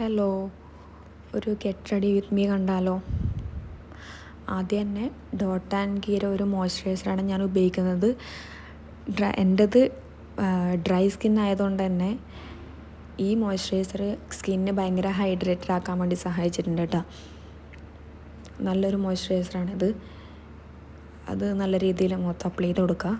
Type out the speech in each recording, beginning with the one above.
Hello, ഒരു get ready with me കണ്ടാലോ? ആദ്യം തന്നെ ഡോട്ട് ആൻഡ് കീയുടെ ഒരു മോയ്സ്ചറൈസറാണ് ഞാൻ ഉപയോഗിക്കുന്നത്. എൻ്റേത് ഡ്രൈ സ്കിൻ ആയതുകൊണ്ട് തന്നെ ഈ മോയ്സ്ചറൈസർ സ്കിന്നിനെ ഭയങ്കര ഹൈഡ്രേറ്റഡ് ആക്കാൻ വേണ്ടി സഹായിച്ചിട്ടുണ്ട് കേട്ടോ. നല്ലൊരു മോയ്സ്ചറൈസറാണിത്. അത് നല്ല രീതിയിൽ മൊത്തം അപ്ലൈ ചെയ്ത് കൊടുക്കുക.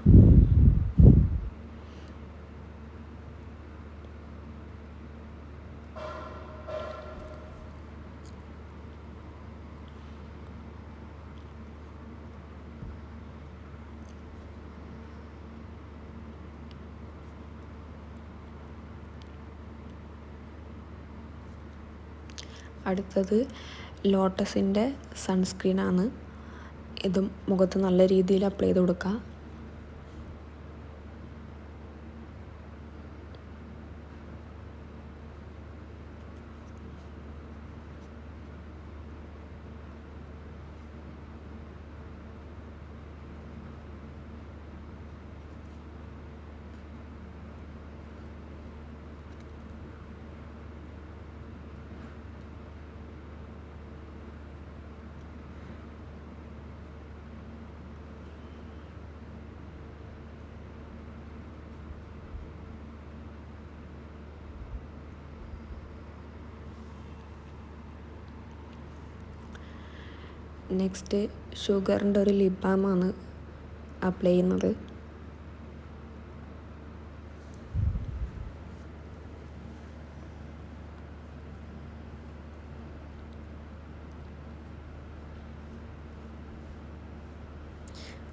അടുത്തത് ലോട്ടസിൻ്റെ സൺസ്ക്രീനാണ്. ഇതും മുഖത്ത് നല്ല രീതിയിൽ അപ്ലൈ ചെയ്ത് കൊടുക്കുക. നെക്സ്റ്റ് ഷുഗറിൻ്റെ ഒരു ലിപ് ബാമാണ് അപ്ലൈ ചെയ്യുന്നത്.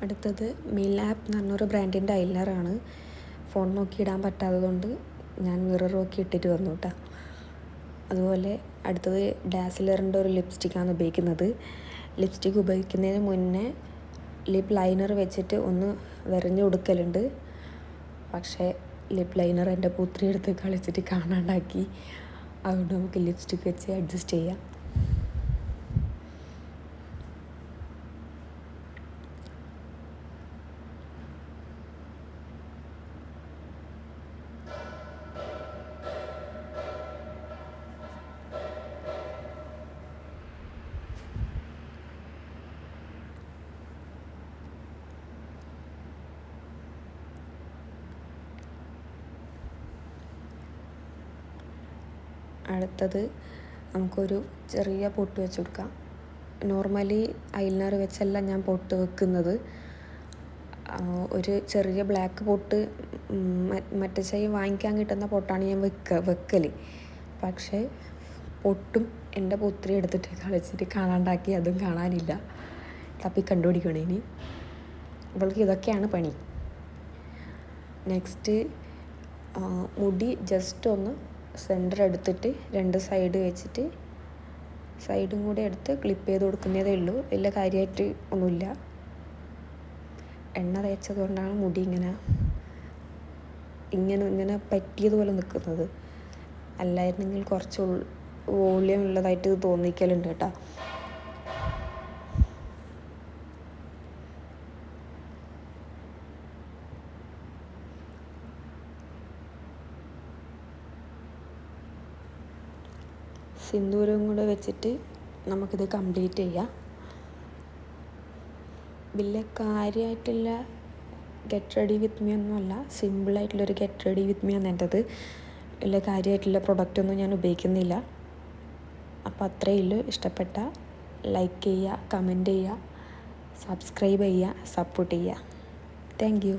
അടുത്തത് മിലാപ്പ് എന്ന് പറഞ്ഞൊരു ബ്രാൻഡിൻ്റെ ഐലൈനറാണ്. ഫോൺ നോക്കി ഇടാൻ പറ്റാത്തതുകൊണ്ട് ഞാൻ മിറർ നോക്കി ഇട്ടിട്ട് വന്നു കേട്ടോ. അതുപോലെ അടുത്തത് ഡാസിലറിൻ്റെ ഒരു ലിപ്സ്റ്റിക്കാണ് ഉപയോഗിക്കുന്നത്. ലിപ്സ്റ്റിക്ക് ഉപയോഗിക്കുന്നതിന് മുന്നേ ലിപ് ലൈനർ വെച്ചിട്ട് ഒന്ന് വരഞ്ഞു കൊടുക്കലുണ്ട്. പക്ഷേ ലിപ് ലൈനർ എൻ്റെ പുത്രി എടുത്ത് കളിച്ചിട്ട് കാണാണ്ടാക്കി. അതുകൊണ്ട് നമുക്ക് ലിപ്സ്റ്റിക്ക് വെച്ച് അഡ്ജസ്റ്റ് ചെയ്യാം. അടുത്തത് നമുക്കൊരു ചെറിയ പൊട്ട് വെച്ച് കൊടുക്കാം. നോർമലി ഐലൈനർ വെച്ചല്ല ഞാൻ പൊട്ട് വെക്കുന്നത്. ഒരു ചെറിയ ബ്ലാക്ക് പൊട്ട് മറ്റേ വാങ്ങിക്കാൻ കിട്ടുന്ന പൊട്ടാണ് ഞാൻ വെക്കൽ. പക്ഷേ പൊട്ടും എൻ്റെ പുത്രി എടുത്തിട്ട് കളിച്ചിട്ട് കാണാണ്ടാക്കി. അതും കാണാനില്ല. തപ്പി കണ്ടുപിടിക്കണം ഇനി. ഇവൾക്ക് ഇതൊക്കെയാണ് പണി. നെക്സ്റ്റ് മുടി ജസ്റ്റ് ഒന്ന് സെൻറ്റർ എടുത്തിട്ട് രണ്ട് സൈഡ് വെച്ചിട്ട് സൈഡും കൂടെ എടുത്ത് ക്ലിപ്പ് ചെയ്ത് കൊടുക്കുന്നതേ ഉള്ളൂ. വലിയ കാര്യമായിട്ട് ഒന്നുമില്ല. എണ്ണ തേച്ചത് കൊണ്ടാണ് മുടി ഇങ്ങനെ പറ്റിയതുപോലെ നിൽക്കുന്നത്. അല്ലായിരുന്നെങ്കിൽ കുറച്ച് വോളിയം ഉള്ളതായിട്ട് തോന്നിക്കലുണ്ട് കേട്ടോ. സിന്ദൂരം കൂടെ വെച്ചിട്ട് നമുക്കിത് കംപ്ലീറ്റ് ചെയ്യാം. വലിയ കാര്യമായിട്ടുള്ള ഗെറ്റ് റെഡി വിത്ത് മീ ഒന്നുമല്ല. സിമ്പിളായിട്ടുള്ളൊരു ഗെറ്റ് റെഡി വിത്ത് മീ ആണ് എൻ്റെത്. വലിയ കാര്യമായിട്ടുള്ള പ്രൊഡക്റ്റൊന്നും ഞാൻ ഉപയോഗിക്കുന്നില്ല. അപ്പോൾ അത്രയേ ഉള്ളൂ. ഇഷ്ടപ്പെട്ട ലൈക്ക് ചെയ്യുക, കമൻറ്റ് ചെയ്യുക, സബ്സ്ക്രൈബ് ചെയ്യുക, സപ്പോർട്ട് ചെയ്യുക. Thank you.